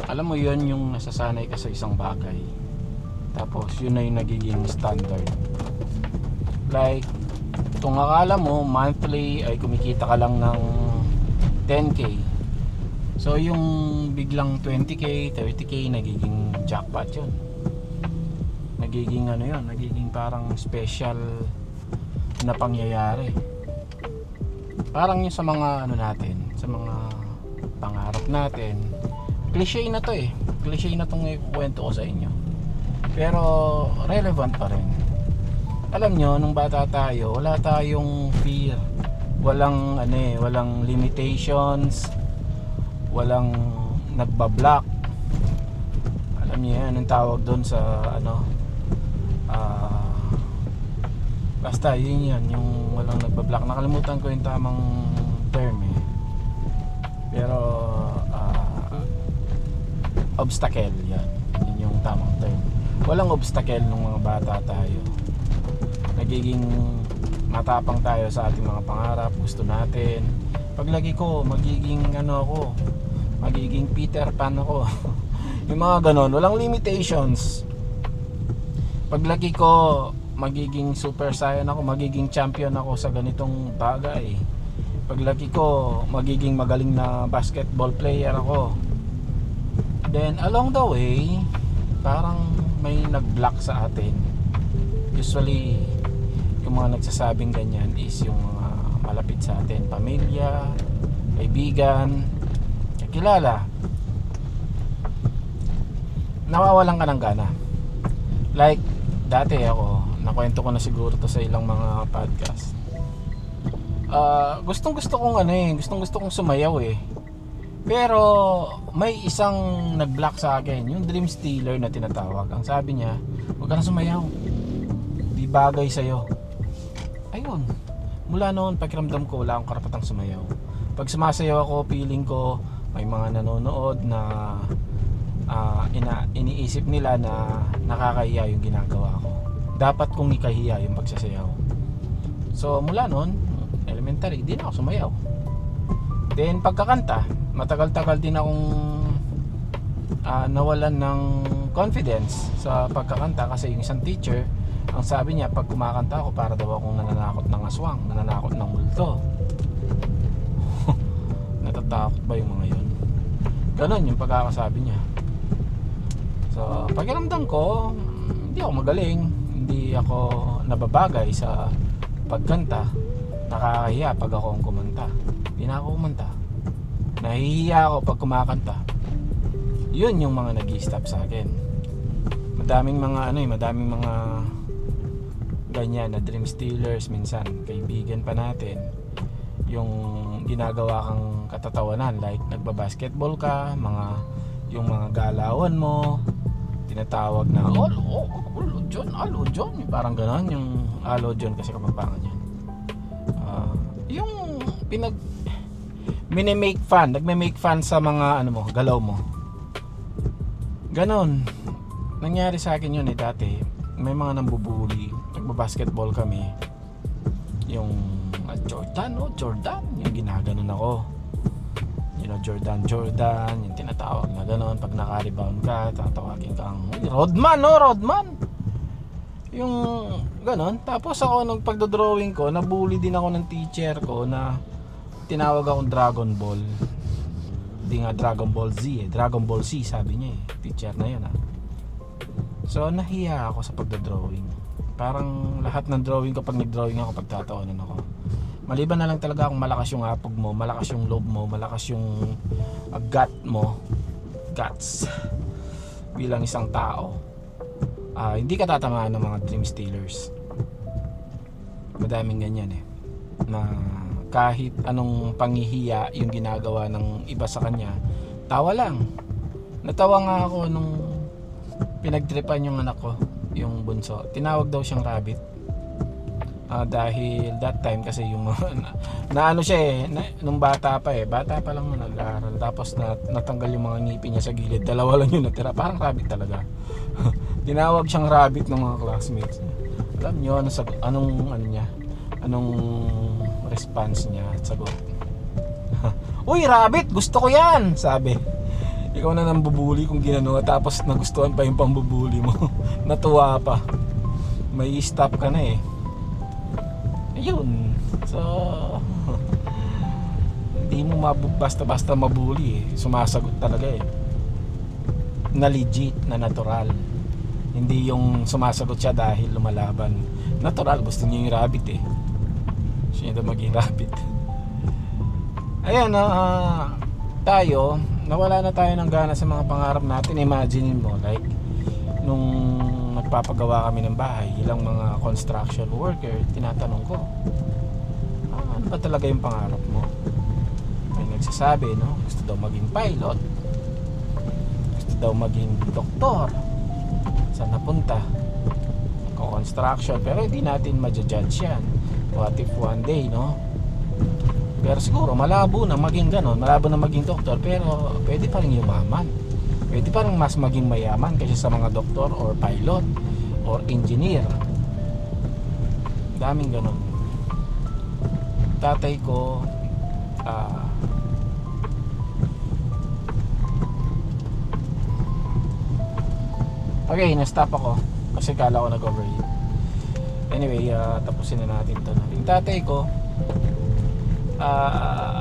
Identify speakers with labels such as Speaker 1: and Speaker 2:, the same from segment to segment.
Speaker 1: Alam mo yun, yung nasasanay ka sa isang bagay, tapos yun na yung nagiging standard. Like, kung akala mo monthly ay kumikita ka lang ng 10k, so yung biglang 20k, 30k, nagiging jackpot yun. Nagiging ano yun, nagiging parang special na pangyayari. Parang yung sa mga ano natin, sa mga pangarap natin. Cliche na to eh. Cliche na tong ikwento ko sa inyo. Pero relevant pa rin. Alam nyo, nung bata tayo, wala tayong fear. Walang ano eh, walang limitations. Walang nagbablock. Alam niyo yan, anong tawag doon sa ano? Basta yun yan, yung walang nagbablock. Nakalimutan ko yung tamang term eh. Pero obstacle yan. Yun yung tamang term. Walang obstacle nung mga bata tayo. Nagiging matapang tayo sa ating mga pangarap, gusto natin. Paglagi ko, magiging ano ako, magiging Peter Pan ako. Yung mga ganon, walang limitations. Paglaki ko, magiging super saiyan ako, magiging champion ako sa ganitong bagay. Paglaki ko, magiging magaling na basketball player ako. Then along the way, parang may nag-block sa atin. Usually, yung mga nagsasabing ganyan is yung mga malapit sa atin, pamilya, kaibigan, kakilala. Nawawalan ka ng gana. Like dati ako, nakwento ko na siguro to sa ilang mga podcast. Gustong gusto kong ano eh, gustong gusto kong sumayaw eh. Pero may isang nag-block sa akin, yung dream stealer na tinatawag. Ang sabi niya, huwag ka na sumayaw, di bagay sa'yo. Ayun, mula noon pakiramdam ko wala akong karapatang sumayaw. Pag sumasayaw ako, feeling ko may mga nanonood na iniisip nila na nakakahiya yung ginagawa ko. Dapat kong ikahiya yung pagsasayaw. So mula noon, elementary, di na ako sumayaw. Then pagkakanta, matagal-tagal din akong nawalan ng confidence sa pagkakanta kasi yung isang teacher, ang sabi niya pag kumakanta ako para daw akong nananakot ng aswang, nananakot ng multo. Natatakot ba yung mga yun? Ganon yung pagkakasabi niya. So pakiramdam ko, hindi ako magaling, hindi ako nababagay sa pagkanta. Nakakahiya pag ako ang kumanta. Hindi na ako kumanta. Nahihiya ako pag kumakanta. Yun yung mga nag-i-stop sa akin. Madaming mga ganyan na dream stealers, minsan kaibigan pa natin, yung ginagawa kang katatawanan, like nagbabasketball ka, yung mga galawan mo, tinatawag na alo John, parang gano'n yung alo John kasi kapampangan yan. Yung nagme-make fun sa mga ano mo, galaw mo. Ganon. Nangyari sa akin yun dati. May mga nambubuli. Nagba-basketball kami. Yung Jordan, yung ginaganon ako. You know, Jordan, yung tinatawag na ganon. Pag naka-rebound ka, tatawagin kang Rodman. Yung ganon. Tapos ako nung pagdodrawing ko, nabully din ako ng teacher ko na tinawag akong Dragon Ball. Hindi nga Dragon Ball Z eh. Dragon Ball C sabi niya eh. Teacher na yun ah. So nahiya ako sa pagdodrawing. Parang lahat ng drawing ko, pag nag-drawing ako, pagtatawanan ako. Maliban na lang talaga kung malakas yung apog mo, malakas yung loob mo, malakas yung guts bilang isang tao. Hindi ka tatamaan ng mga dream stealers. Madaming ganyan eh, na kahit anong panghihiya yung ginagawa ng iba sa kanya, tawa lang. Natawa nga ako nung pinagtripan yung anak ko, yung bunso. Tinawag daw siyang rabbit. Dahil that time kasi yung na ano siya eh, nung bata pa lang nung nag-aaral, tapos natanggal yung mga ngipin niya sa gilid, dalawa lang yung natira, parang rabbit talaga. Tinawag siyang rabbit ng mga classmates niya. Alam niyo anong response niya at sagot? Uy rabbit, gusto ko yan, sabi. Ikaw na nang bubuli kung ginano tapos nagustuhan pa yung pambubuli mo. Natuwa pa. May stop ka na eh. Ayun. So hindi mo basta-basta mabuli eh. Sumasagot talaga eh. Na legit, na natural. Hindi yung sumasagot siya dahil lumalaban. Natural, gusto niya yung rabbit eh. Siya na maging rabbit. Ayan, tayo, nawala na tayo ng gana sa mga pangarap natin. Imagine mo, like, nung nagpapagawa kami ng bahay, ilang mga construction worker, tinatanong ko, ano ba talaga yung pangarap mo? May nagsasabi, no? Gusto daw maging pilot, gusto daw maging doktor. Saan napunta? Construction, pero hindi natin ma-judge yan. What if one day, no? Pero siguro malabo na maging ganon, malabo na maging doktor, pero pwede pa rin yumaman. Pwede pa rin mas maging mayaman kaysa sa mga doktor or pilot or engineer. Daming ganon. Tatay ko okay, na-stop ako kasi kala ko nag-overheat. Anyway, tapusin na natin to. Yung tatay ko,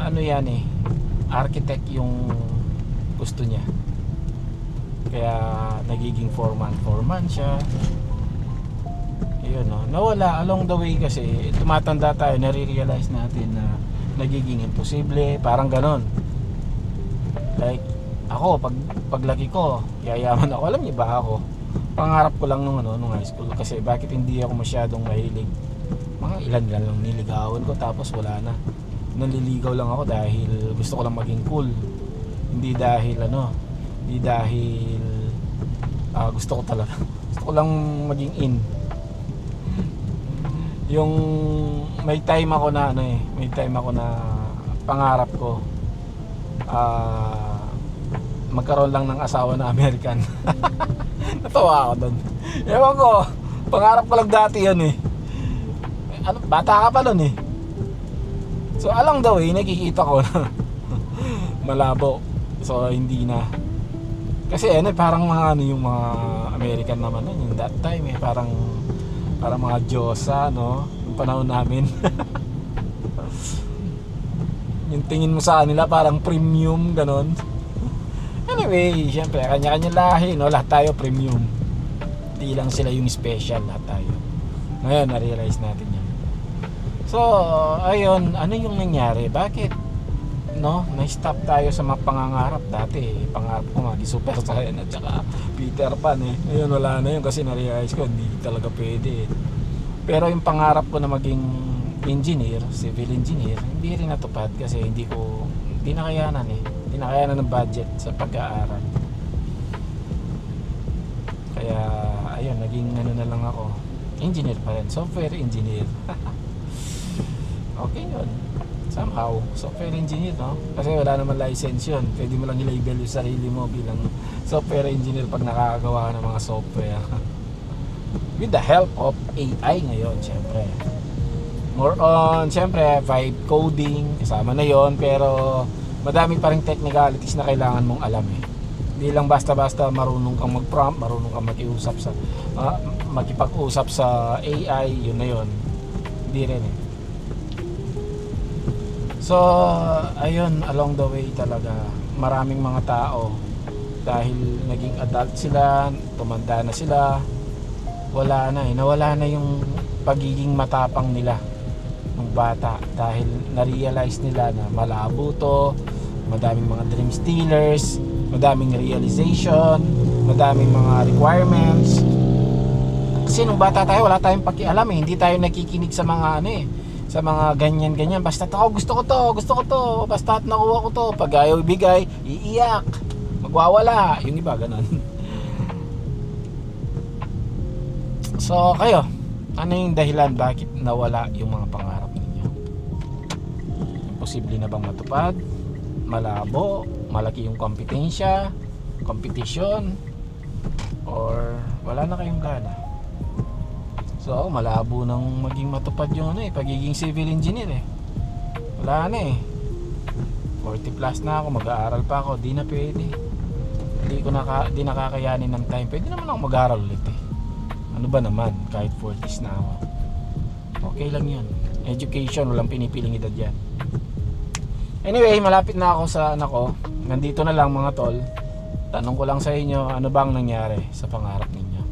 Speaker 1: ano yan eh, architect yung gusto niya. Kaya nagiging foreman siya. Ayun, no? Nawala along the way kasi tumatanda tayo, nare-realize natin na nagiging imposible, parang ganon. Like ako, paglaki ko, yayaman ako. Alam niyo ba ako? Pangarap ko lang nung high school kasi bakit hindi ako masyadong mahilig. Mga ilan lang niligawan ko tapos wala na. Naliligaw lang ako dahil gusto ko lang maging cool. Hindi dahil gusto ko talaga. Gusto ko lang maging in. Yung may time ako na pangarap ko magkaroon lang ng asawa na American. Natawa ako doon. Ewan ko, pangarap ko lang dati yan eh. Ano, bata ka pa doon eh. So along the way nakikita ko na malabo. So hindi na. Kasi parang mga yung mga American naman yung that time eh, parang mga Diyosa, no? Yung panahon namin. Yung tingin mo sa kanila parang premium ganon. Anyway, syempre kanya-kanya lahi, no? Lahat tayo premium. Hindi lang sila yung special, lahat tayo. Ngayon na-realize natin yan. So, ayun, ano yung nangyari? Bakit, no? Na-stop tayo sa mga pangangarap dati. Pangarap ko maging Super Saiyan at saka Peter Pan eh. Ngayon wala na yun kasi na-realize ko hindi talaga pwede. Pero yung pangarap ko na maging engineer, civil engineer, hindi rin natupad kasi hindi nakayanan eh. Hindi nakayanan ng budget sa pag-aaral. Kaya, ayun, naging na lang ako. Engineer pa rin, software engineer. Okay yun. Somehow, software engineer, no? Kasi wala naman license yun. Pwede mo lang i-label yung sarili mo bilang software engineer pag nakakagawa ng mga software. With the help of AI ngayon, syempre. More on, syempre, vibe coding, kasama na yon, pero madami pa ring technicalities na kailangan mong alam eh. Hindi lang basta-basta marunong kang mag-prompt, marunong kang makipag-usap sa AI, yun na yun. Hindi rin eh. So, ayun, along the way talaga, maraming mga tao dahil naging adult sila, tumanda na sila, nawala na yung pagiging matapang nila ng bata dahil na-realize nila na malabo to, madaming mga dream stealers, madaming realization, madaming mga requirements. Kasi nung bata tayo, wala tayong pakialam eh, hindi tayo nakikinig sa mga sa mga ganyan-ganyan. Basta gusto ko to, basta nakuha ko to, pag ayaw ibigay, iiyak, magwawala, yung iba ganun. So kayo, ano yung dahilan bakit nawala yung mga pangarap ninyo? Imposible na bang matupad? Malabo? Malaki yung competition? Or wala na kayong gana? So malabo nang maging matupad yung pagiging civil engineer eh. Wala na eh. 40 plus na ako, mag-aaral pa ako, di na pwede. di nakakayanin ng time, pwede naman ako mag-aral ulit eh. Ano ba naman, kahit 40s na ako, okay lang yun. Education, walang pinipiling edad yan. Anyway, malapit na ako sa anak ko. Nandito na lang mga tol. Tanong ko lang sa inyo, ano bang nangyari sa pangarap ninyo?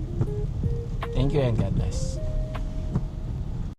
Speaker 1: Thank you and God bless.